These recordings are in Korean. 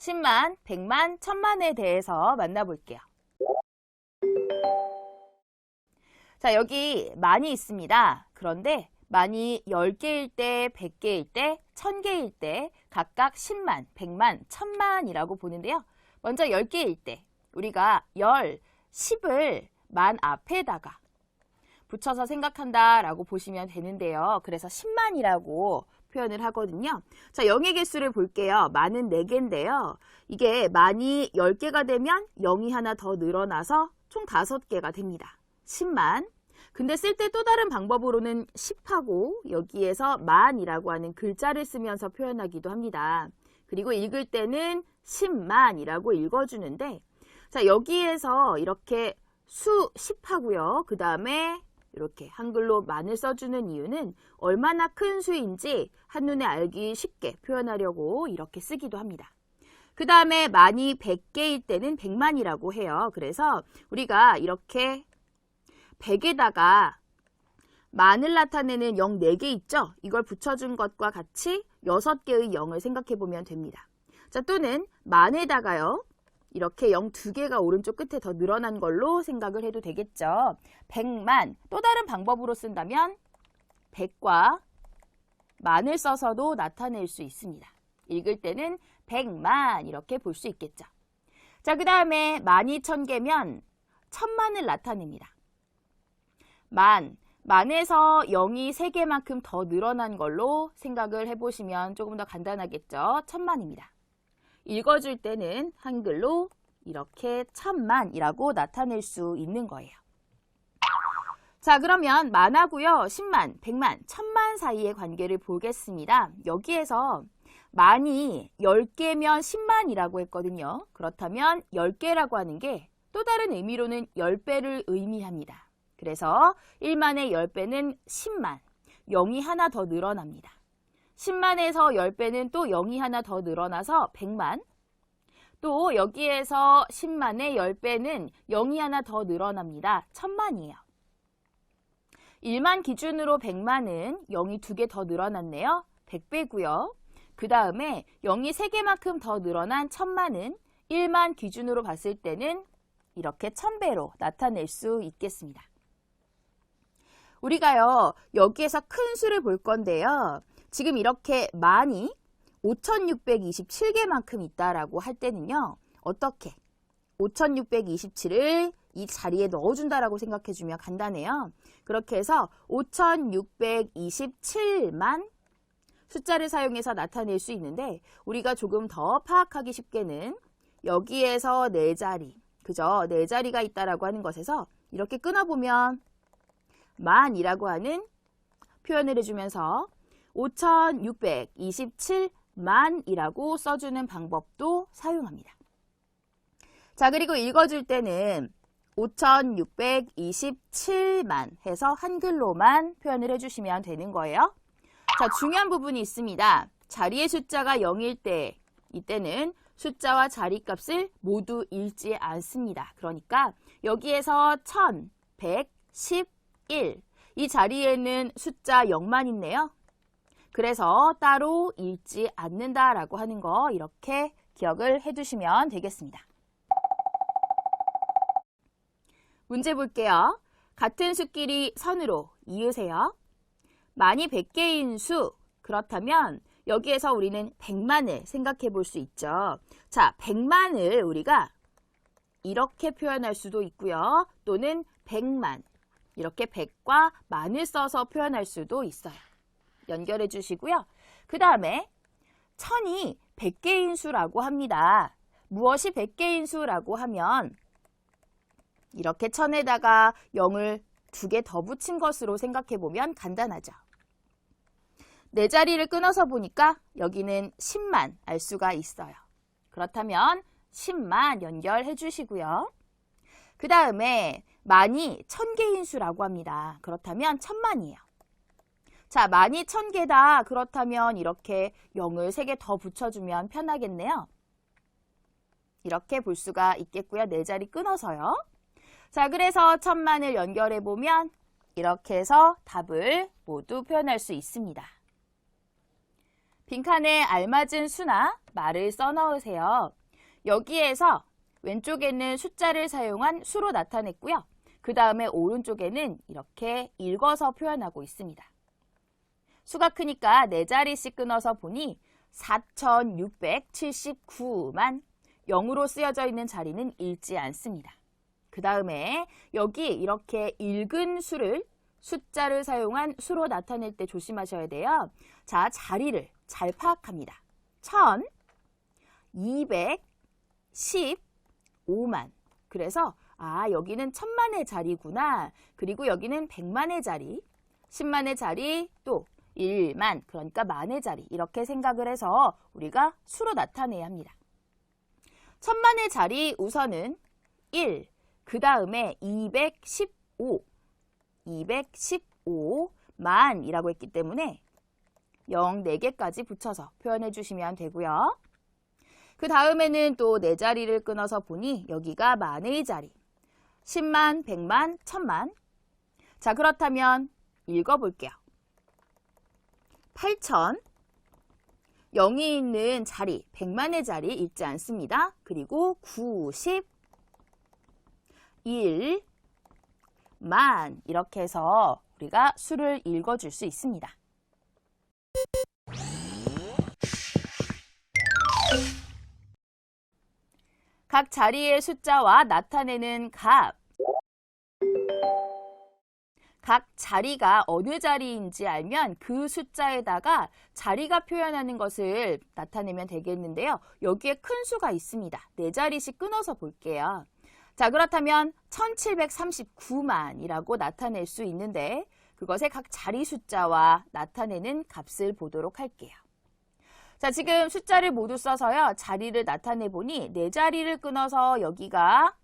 10만, 100만, 1000만에 대해서 만나볼게요. 자, 여기 만이 있습니다. 그런데 만이 10개일 때, 100개일 때, 1000개일 때 각각 10만, 100만, 1000만이라고 보는데요. 먼저 10개일 때 우리가 10을 만 앞에다가 붙여서 생각한다라고 보시면 되는데요. 그래서 10만이라고 표현을 하거든요. 자, 0의 개수를 볼게요. 만은 4개인데요. 이게 만이 10개가 되면 0이 하나 더 늘어나서 총 5개가 됩니다. 10만. 근데 쓸 때 또 다른 방법으로는 10하고 여기에서 만이라고 하는 글자를 쓰면서 표현하기도 합니다. 그리고 읽을 때는 10만이라고 읽어주는데, 자, 여기에서 이렇게 수 10하고요. 그 다음에 이렇게 한글로 만을 써주는 이유는 얼마나 큰 수인지 한눈에 알기 쉽게 표현하려고 이렇게 쓰기도 합니다. 그 다음에 만이 100개일 때는 100만이라고 해요. 그래서 우리가 이렇게 100에다가 만을 나타내는 0 4개 있죠? 이걸 붙여준 것과 같이 6개의 0을 생각해 보면 됩니다. 자, 또는 만에다가요. 이렇게 0 2개가 오른쪽 끝에 더 늘어난 걸로 생각을 해도 되겠죠. 100만, 또 다른 방법으로 쓴다면 100과 만을 써서도 나타낼 수 있습니다. 읽을 때는 100만 이렇게 볼 수 있겠죠. 자, 그 다음에 만이 1000개면 1000만을 나타냅니다. 만에서 0이 3개만큼 더 늘어난 걸로 생각을 해보시면 조금 더 간단하겠죠. 1000만입니다. 읽어줄 때는 한글로 이렇게 1000만이라고 나타낼 수 있는 거예요. 자, 그러면 만하고요, 10만, 100만, 1000만 사이의 관계를 보겠습니다. 여기에서 만이 10개면 10만이라고 했거든요. 그렇다면 10개라고 하는 게 또 다른 의미로는 10배를 의미합니다. 그래서 1만의 10배는 10만, 0이 하나 더 늘어납니다. 10만에서 10배는 또 0이 하나 더 늘어나서 100만, 또 여기에서 10만의 10배는 0이 하나 더 늘어납니다. 1000만이에요. 1만 기준으로 100만은 0이 2개 더 늘어났네요. 100배고요. 그 다음에 0이 3개만큼 더 늘어난 1000만은 1만 기준으로 봤을 때는 이렇게 1000배로 나타낼 수 있겠습니다. 우리가요, 여기에서 큰 수를 볼 건데요. 지금 이렇게 만이 5627개만큼 있다라고 할 때는요. 어떻게? 5627을 이 자리에 넣어준다라고 생각해주면 간단해요. 그렇게 해서 5627만 숫자를 사용해서 나타낼 수 있는데, 우리가 조금 더 파악하기 쉽게는 여기에서 4자리, 그죠? 4자리가 있다라고 하는 것에서 이렇게 끊어보면 만이라고 하는 표현을 해주면서 5627만이라고 써주는 방법도 사용합니다. 자, 그리고 읽어줄 때는 5627만 해서 한글로만 표현을 해주시면 되는 거예요. 자, 중요한 부분이 있습니다. 자리의 숫자가 0일 때, 이때는 숫자와 자리값을 모두 읽지 않습니다. 그러니까 여기에서 1111, 이 자리에는 숫자 0만 있네요. 그래서 따로 읽지 않는다라고 하는 거 이렇게 기억을 해두시면 되겠습니다. 문제 볼게요. 같은 수끼리 선으로 이으세요. 만이 100개인 수, 그렇다면 여기에서 우리는 100만을 생각해 볼 수 있죠. 자, 100만을 우리가 이렇게 표현할 수도 있고요. 또는 100만, 이렇게 100과 만을 써서 표현할 수도 있어요. 연결해 주시고요. 그 다음에 1000이 100개인 수라고 합니다. 무엇이 100개인 수라고 하면 이렇게 1000에다가 0을 2개 더 붙인 것으로 생각해 보면 간단하죠. 4자리를 끊어서 보니까 여기는 10만 알 수가 있어요. 그렇다면 10만 연결해 주시고요. 그 다음에 만이 1000개인 수라고 합니다. 그렇다면 1000만이에요. 자, 만이 1000개다. 그렇다면 이렇게 0을 3개 더 붙여주면 편하겠네요. 이렇게 볼 수가 있겠고요. 4자리 끊어서요. 자, 그래서 1000만을 연결해 보면 이렇게 해서 답을 모두 표현할 수 있습니다. 빈칸에 알맞은 수나 말을 써넣으세요. 여기에서 왼쪽에는 숫자를 사용한 수로 나타냈고요. 그 다음에 오른쪽에는 이렇게 읽어서 표현하고 있습니다. 수가 크니까 4자리씩 끊어서 보니 4,679만 0으로 쓰여져 있는 자리는 읽지 않습니다. 그 다음에 여기 이렇게 읽은 수를 숫자를 사용한 수로 나타낼 때 조심하셔야 돼요. 자, 자리를 잘 파악합니다. 1,215만. 그래서 여기는 1000만의 자리구나. 그리고 여기는 100만의 자리, 10만의 자리, 또 1만, 그러니까 만의 자리. 이렇게 생각을 해서 우리가 수로 나타내야 합니다. 1000만의 자리 우선은 1, 그 다음에 215, 215만이라고 했기 때문에 0 4개까지 붙여서 표현해 주시면 되고요. 그 다음에는 또 4자리를 끊어서 보니 여기가 만의 자리. 10만, 100만, 1000만. 자, 그렇다면 읽어볼게요. 8,000, 0이 있는 자리, 100만의 자리 읽지 않습니다. 그리고 91만 이렇게 해서 우리가 수를 읽어줄 수 있습니다. 각 자리의 숫자와 나타내는 값. 각 자리가 어느 자리인지 알면 그 숫자에다가 자리가 표현하는 것을 나타내면 되겠는데요. 여기에 큰 수가 있습니다. 4자리씩 끊어서 볼게요. 자, 그렇다면 1739만이라고 나타낼 수 있는데 그것의 각 자리 숫자와 나타내는 값을 보도록 할게요. 자, 지금 숫자를 모두 써서요. 자리를 나타내보니 4자리를 끊어서 여기가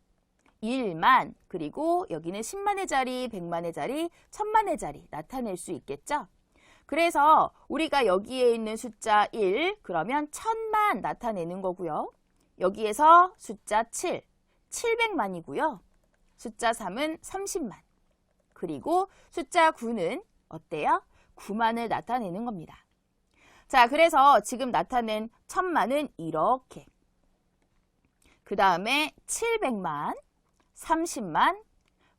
1만, 그리고 여기는 10만의 자리, 100만의 자리, 1000만의 자리 나타낼 수 있겠죠? 그래서 우리가 여기에 있는 숫자 1, 그러면 1000만 나타내는 거고요. 여기에서 숫자 7, 700만이고요. 숫자 3은 30만. 그리고 숫자 9는 어때요? 9만을 나타내는 겁니다. 자, 그래서 지금 나타낸 1000만은 이렇게. 그 다음에 700만, 30만,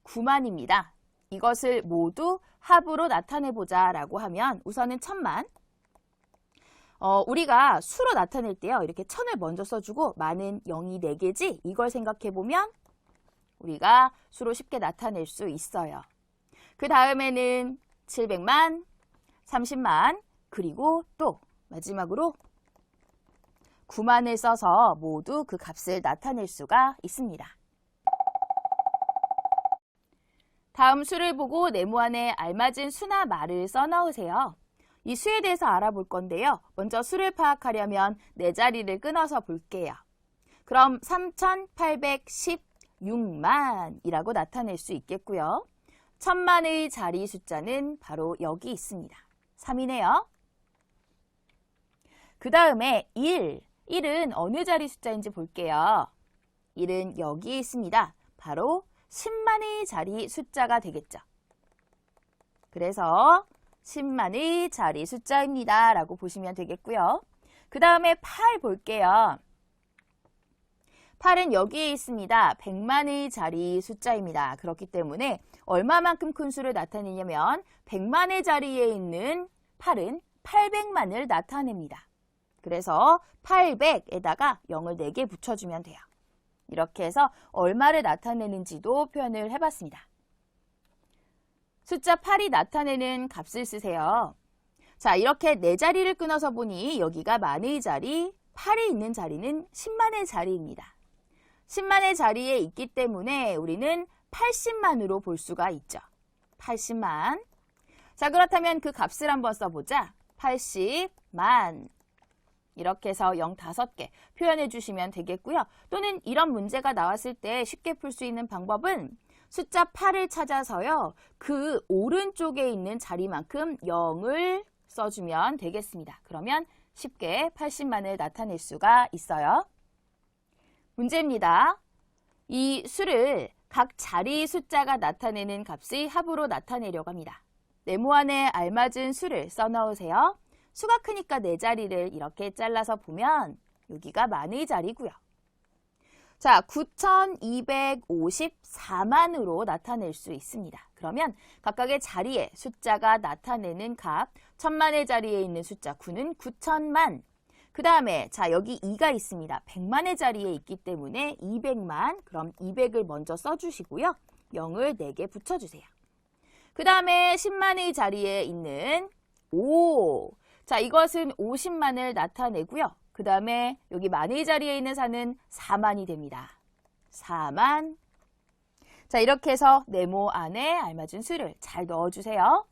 9만입니다. 이것을 모두 합으로 나타내보자 라고 하면 우선은 1000만. 우리가 수로 나타낼 때요. 이렇게 1000을 먼저 써주고 만은 0이 4개지? 이걸 생각해보면 우리가 수로 쉽게 나타낼 수 있어요. 그 다음에는 700만, 30만, 그리고 또 마지막으로 9만을 써서 모두 그 값을 나타낼 수가 있습니다. 다음 수를 보고 네모안에 알맞은 수나 말을 써넣으세요. 이 수에 대해서 알아볼 건데요. 먼저 수를 파악하려면 4자리를 끊어서 볼게요. 그럼 3816만이라고 나타낼 수 있겠고요. 1000만의 자리 숫자는 바로 여기 있습니다. 3이네요. 그 다음에 1은 어느 자리 숫자인지 볼게요. 1은 여기 있습니다. 바로 10만의 자리 숫자가 되겠죠. 그래서 10만의 자리 숫자입니다. 라고 보시면 되겠고요. 그 다음에 8 볼게요. 8은 여기에 있습니다. 100만의 자리 숫자입니다. 그렇기 때문에 얼마만큼 큰 수를 나타내냐면 100만의 자리에 있는 8은 800만을 나타냅니다. 그래서 800에다가 0을 4개 붙여주면 돼요. 이렇게 해서 얼마를 나타내는지도 표현을 해봤습니다. 숫자 8이 나타내는 값을 쓰세요. 자, 이렇게 4자리를 끊어서 보니 여기가 만의 자리, 8이 있는 자리는 10만의 자리입니다. 10만의 자리에 있기 때문에 우리는 80만으로 볼 수가 있죠. 80만. 자, 그렇다면 그 값을 한번 써보자. 80만. 이렇게 해서 0 5개 표현해 주시면 되겠고요. 또는 이런 문제가 나왔을 때 쉽게 풀 수 있는 방법은 숫자 8을 찾아서요. 그 오른쪽에 있는 자리만큼 0을 써주면 되겠습니다. 그러면 쉽게 80만을 나타낼 수가 있어요. 문제입니다. 이 수를 각 자리 숫자가 나타내는 값의 합으로 나타내려고 합니다. 네모안에 알맞은 수를 써넣으세요. 수가 크니까 네 자리를 이렇게 잘라서 보면 여기가 만의 자리고요. 자, 9,254만으로 나타낼 수 있습니다. 그러면 각각의 자리에 숫자가 나타내는 값, 천만의 자리에 있는 숫자 9는 9천만. 그 다음에 자 여기 2가 있습니다. 100만의 자리에 있기 때문에 200만. 그럼 200을 먼저 써주시고요. 0을 4개 붙여주세요. 그 다음에 10만의 자리에 있는 5. 자, 이것은 50만을 나타내고요. 그 다음에 여기 만의 자리에 있는 4는 4만이 됩니다. 4만. 자, 이렇게 해서 네모 안에 알맞은 수를 잘 넣어주세요.